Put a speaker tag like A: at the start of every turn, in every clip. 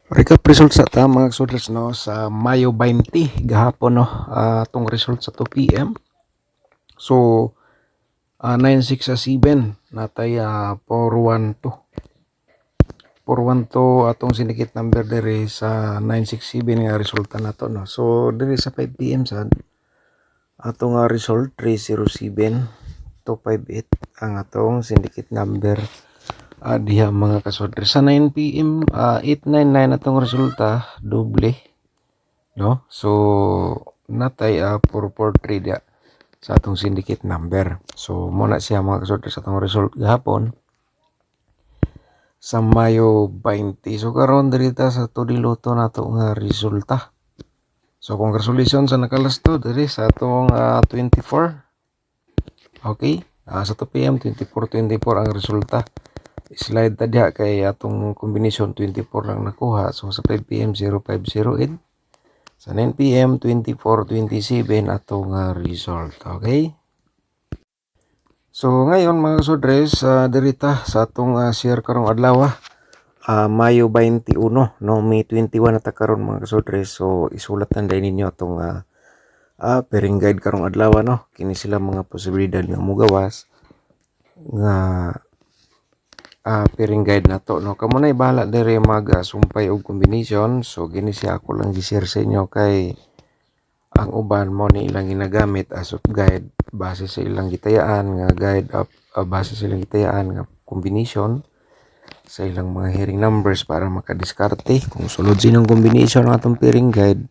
A: Recap result sa ta mga kasudlas no sa Mayo 20 gahapon no atong result sa 2 PM. So 9-6 sa 7 natay 412. 412 atong sinikit number diri sa 967 nga resulta nato no. So diri sa 5 PM sa atong result 307 258 ang atong syndicate number diha mga kasudre. Sa 9 PM 899 atong resulta doble no. So natay 443 dia sa atong syndicate number. So mo na siya mga kasudre sa atong result gahapon sa Mayo 20. So karon diri ta sa tudiloto nato nga resulta. So congratulations sa nakalasto diri sa atong 24. Okay? Sa 2 PM 24 ang resulta. Slide ta diha kay atong combination 24 lang nakuha. So sa 5 PM 0508, sa 9 PM 2427 atong result. Okay? So ngayon mga kasudres, diri ta sa atong share karong adlaw. Mayo 21 no, May 21 na ta karon mga kasudres. So isulatan din ninyo atong pairing guide karong adlaw no. Kini sila mga posibilidad nga mogawas nga pairing guide nato no. Kamo na bahala diri sumpay og combination. So gini siya ako lang gi-share sa inyo kay ang uban mo ni ilang ginagamit as of guide base sa ilang gitayaan nga guide base sa ilang gitayaan nga combination sa ilang mga hearing numbers para makadiskarte kung sulod sinong combination ng atong pairing guide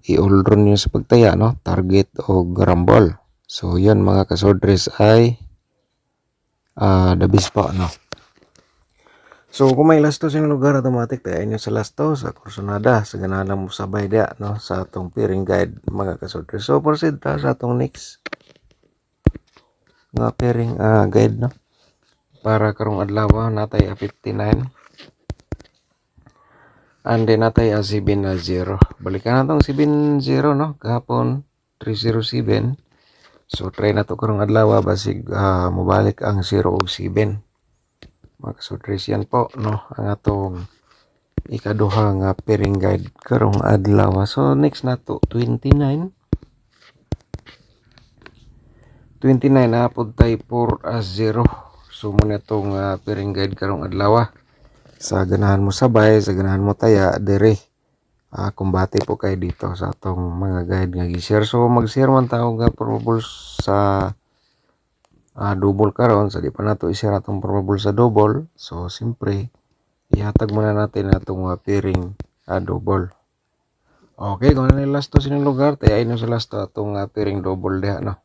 A: i-all-run nyo sa pagtaya no, target o rumble. So yun mga kasodres ay the best pa no. So kung may lasto sa lugar automatic tayo nyo sa lasto sa kursonada sa ganahan mo sabay dia no sa atong pairing guide mga kasodres. So proceed ta sa atong next nga pairing guide no para karong adlaw natay 59 and then natay 7-0. Balikan natong 7-0 no kahapon 307. So try na to karong adlaw basig mobalik ang 0 ug 7. Mga kasudres yan po no ang atong ikaduha nga pairing guide karong adlaw. So next nato 29 apod tay 4-0. So mo na itong pairing guide karong adlaw. Sa ganahan mo sabay, sa ganahan mo taya dire kumbate po kayo dito sa atong mga guide nga gi-share. So mag-share man tao nga probable sa double karon. So di pa nato i-share atong probable sa double. So simpre ihatag muna natin atong pairing double. Okay, kung ano yung last to sinong lugar tayo ay sa last to atong pairing double diha no.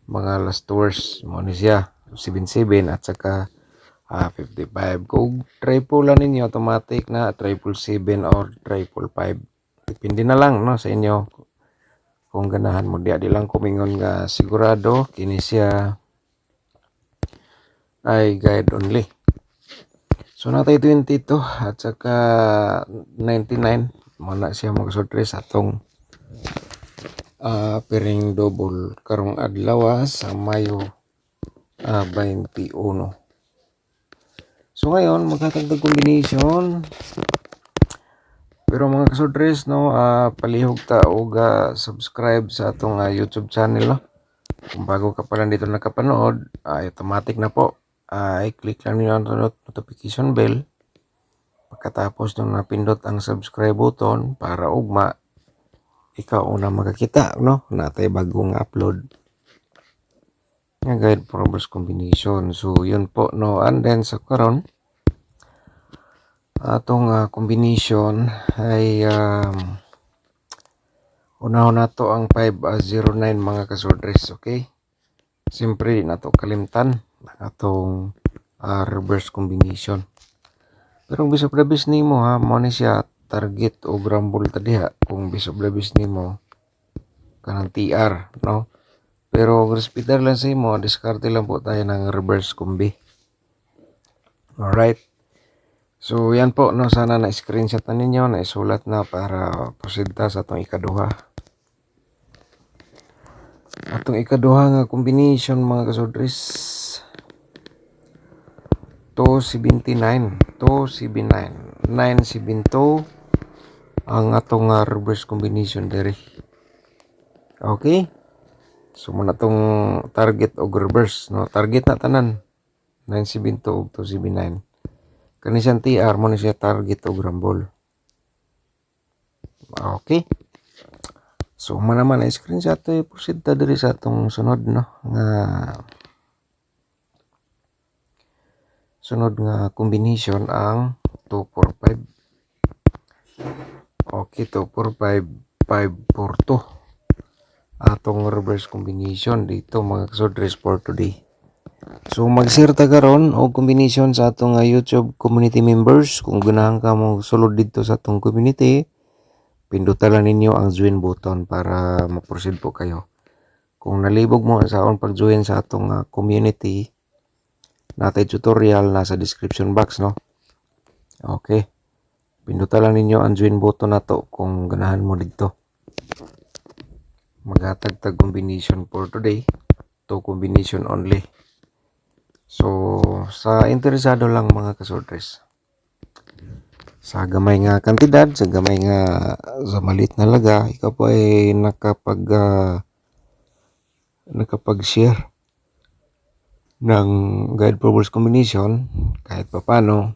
A: Mga last tours mo ni siya 77 at saka 55. Kung triple lang ninyo automatic na 777 or 555. Depende na lang no sa inyo kung ganahan mo di lang kumingon nga sigurado kini siya ay guide only. So natay 22 at saka 99 mo na siya magsudres atong pairing double karong adlaw sa Mayo 21. So ngayon magkatagdag combination. Pero mga kasudres no palihog ta og subscribe sa atong YouTube channel no. Kung bago ka pa lang dito nakapanood, automatic na po. I-click lang niyo ang notification bell. Pagkatapos nung napindot ang subscribe button para ugma ikaw una makakita no natay bagong upload nga guide probable combination. So yun po no, and then sa karon atong combination ay unahon nato ang 509 mga kasudres. Okay, siyempre nato kalimtan atong reverse combination. Pero kung bisop labis nimo mo ni siya target o rumble ta diha kung bisop labis nimo kanang TR no. Pero repeater lang sa imo, diskarte lang po tayo ng reverse combi. Alright. So yan po no, sana na screenshot na ninyo, na isulat na para proceed ta sa atong ikaduha. Atong ikaduha nga combination mga kasudres 279. 972 ang atong reverse combination diri. Okay? So muna tong target og reverse, no? Target na tanan 972 ug 279. Kani siyang TR mo ni siya target og rumble. Okay? So man screenshot to proceed ta diri sa atong sunod, no? Nga sunod nga combination ang 245. Okay, 245 542 atong reverse combination dito mga kasodres for today. So mag-share ta karon og combination sa atong YouTube community members. Kung ganahan ka mo sulod dito sa atong community, pindutan lang ninyo ang join button para ma-proceed po kayo. Kung nalibog mo sa akong pag-join sa atong community, natay tutorial nasa description box, no? Okay. Pindutan lang ninyo ang join button na to kung ganahan mo dito. Maghatag tag combination for today, to combination only. So sa interesado lang mga kasodres, sa gamay nga kantidad, sa gamay nga sa malit na laga, ikaw po ay nakapag-share ng guide for reverse combination kahit papano.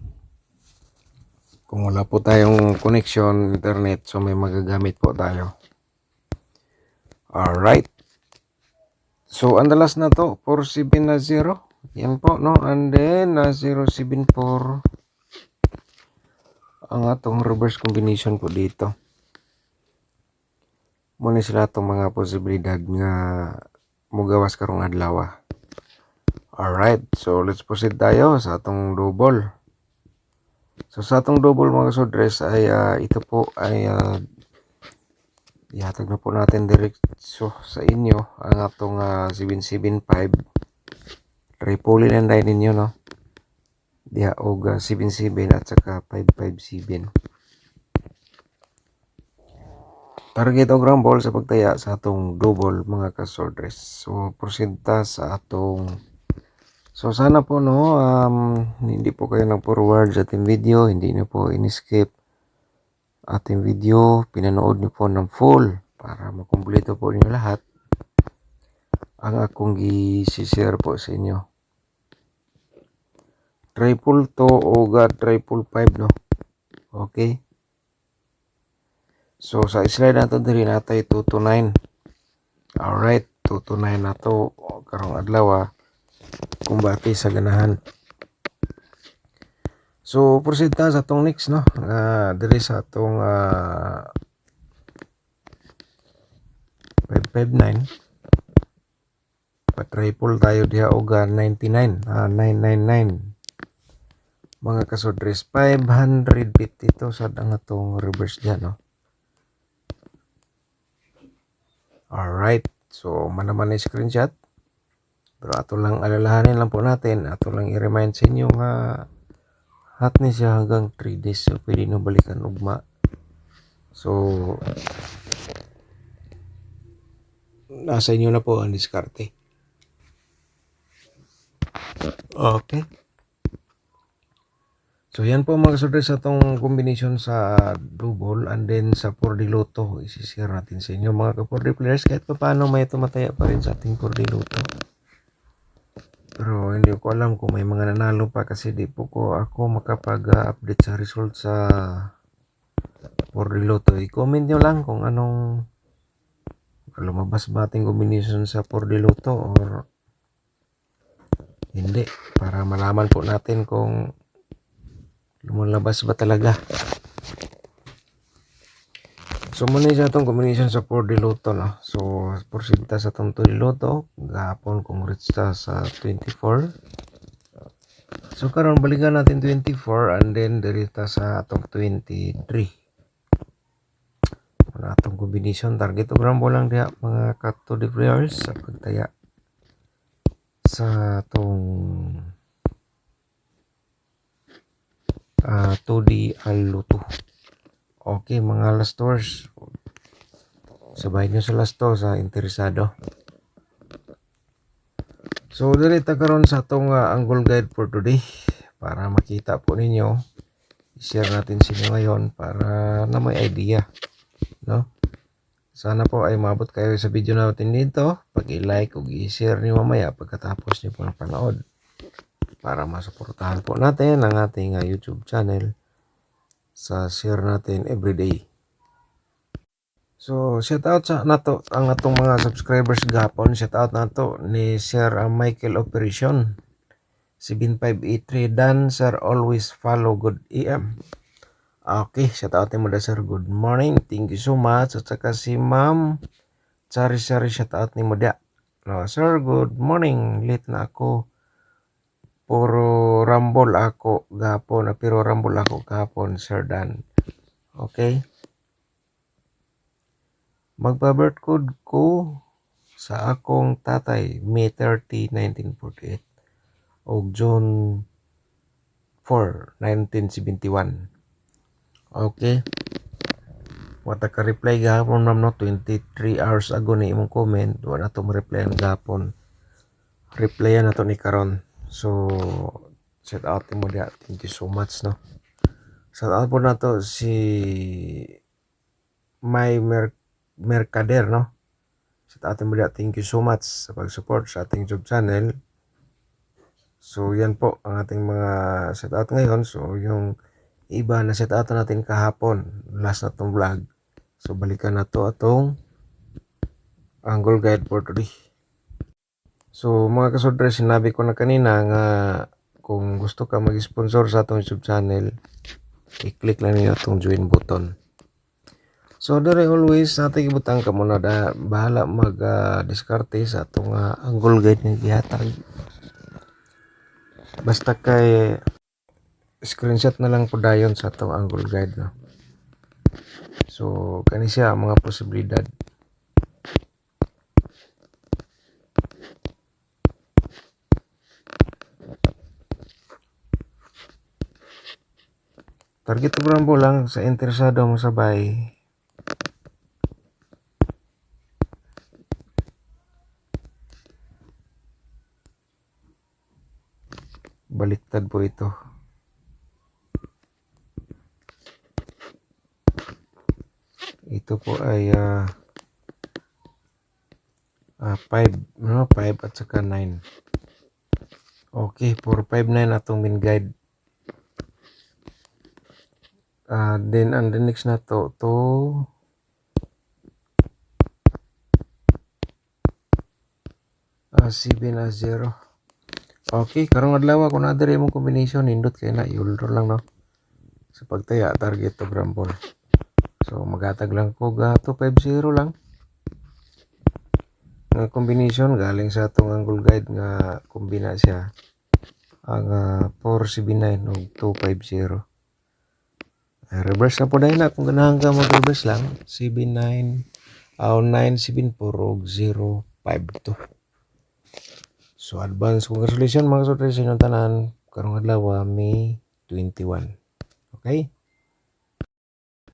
A: Kung wala po tayong connection internet, so may magagamit po tayo. Alright. So ang dalas na to 4790. Yan po, no? And then 074 ang atong reverse combination po dito. Muna sila itong mga posibilidad nga mugawas karong adlaw. Alright, so let's proceed tayo sa atong double. So sa atong double mga kasodres ay ito po ay ihatag na po natin diretso sa inyo ang atong 775. Triple na line ninyo, no? Diha og 77 at saka 557. Target og rumble sa pagtaya sa atong double mga kasodres. So proceed ta sa atong. So sana po, no, hindi po kayo nag-forward sa ating video, hindi niyo po in-skip ating video, pinanood niyo po ng full para makumpleto po niyo lahat ang akong i-share po sa inyo. Triple to o triple 5, no? Okay. So sa slide nato diri natay 229. Alright, 229 na to karong adlaw kumbati sa ganahan. So proceed ta sa atong next, no? Diri sa atong 559. Pa-triple tayo diha og 99, 999. Mga kasodres 552 sad ang atong reverse diha, no? Alright, so manaman na screenshot. Pero ato lang alalahanin lang po natin, ato lang i-remind sa inyo nga hot ni siya hanggang 3 days, so pwede nyo balikan ugma. So nasa inyo na po ang diskarte. Okay. So yan po mga kasodres sa itong combination sa double, and then sa 4D Lotto isi-share natin sa inyo mga ka-4D players kahit pa paano may tumataya pa rin sa ating 4D Lotto. Pero hindi ko alam kung may mga nanalo pa kasi di po ako makapag-update sa result sa 4D Lotto. I-comment nyo lang kung anong lumabas ba ating combination sa 4D Lotto or hindi, para malaman po natin kung lumalabas ba talaga. So muna sa itong combination sa 4D Lotto, no? So porsinta sa itong 2D Lotto gahapon kung reach ta sa 24. So karon balikan natin 24 and then dirita sa atong 23. Muna atong combination target og rambo lang diha mga ka-2D players sa pagtaya sa atong 2D Lotto. Okay mga last tours, sabay nyo sa last to sa interesado. So dirita karon sa atong angle guide for today para makita po ninyo i-share natin sa inyo ngayon para na may idea, no? Sana po ay mabot kayo sa video natin dito. Pag-i-like o i-share niyo mamaya pagkatapos niyo po napanood para masuportahan po natin ang ating YouTube channel sa share natin everyday. So, shout out sa nato ang atong mga subscribers gapon. Shout out nato ni Sir Michael Operation 7583 Dan Sir always follow good EM. Okay, shout out mo da sir. Good morning. Thank you so much. At saka si Ma'am Sari shout out ni mo da. No, sir, good morning. Late na ako. Puro rumble ako gapon, pero rumble ako gapon, Sir Dan. Okay? Magpa-birth code ko sa akong tatay May 30, 1948 o June 4, 1971. Okay? Wata ka reply gapon ma'am no 23 hours ago ni imong comment, wala to mo replyan gapon. Replyan na to ni karon. So shout out mo dia. Thank you so much no. Shout out po na to si May Mercader no. Shout out mo dia. Thank you so much sa pag-support sa ating YouTube channel. So yan po ang ating mga shout out ngayon. So yung iba na shout out natin kahapon, last na tong vlog. So balikan na to atong Angle Guide for today. So mga kasudre, sinabi ko na kanina nga kung gusto ka mag-sponsor sa atong YouTube channel, i-click lang niyo itong join button. So dere always natin ibutang ka muna da bahala mag-diskarte sa atong Angle Guide nga gihatag. Basta kay screenshot na lang po dayon sa atong Angle Guide no. So kani siya ang mga posibilidad. Target programbo lang sa interesado mo sabay. Baliktad po ito. Ito po ay 5 no, 5 at saka 9. Okay, for 5 9 atong min guide. Then and the next na to 7-0. Okay, karong adlaw kung na diri imong combination nindot kay na i-roll lang no. Sa pagtaya target to grambol. So magatag lang ko ga 250 lang. Nga combination galing sa atong Angle Guide nga kombina siya ang 479 ug 250. Reverse na po dahil na kung ganahan ka mag-reverse lang 79 974 ug 052. So advance congratulations mga kasudre sa inyong tanan karong adlaw May 21. Okay?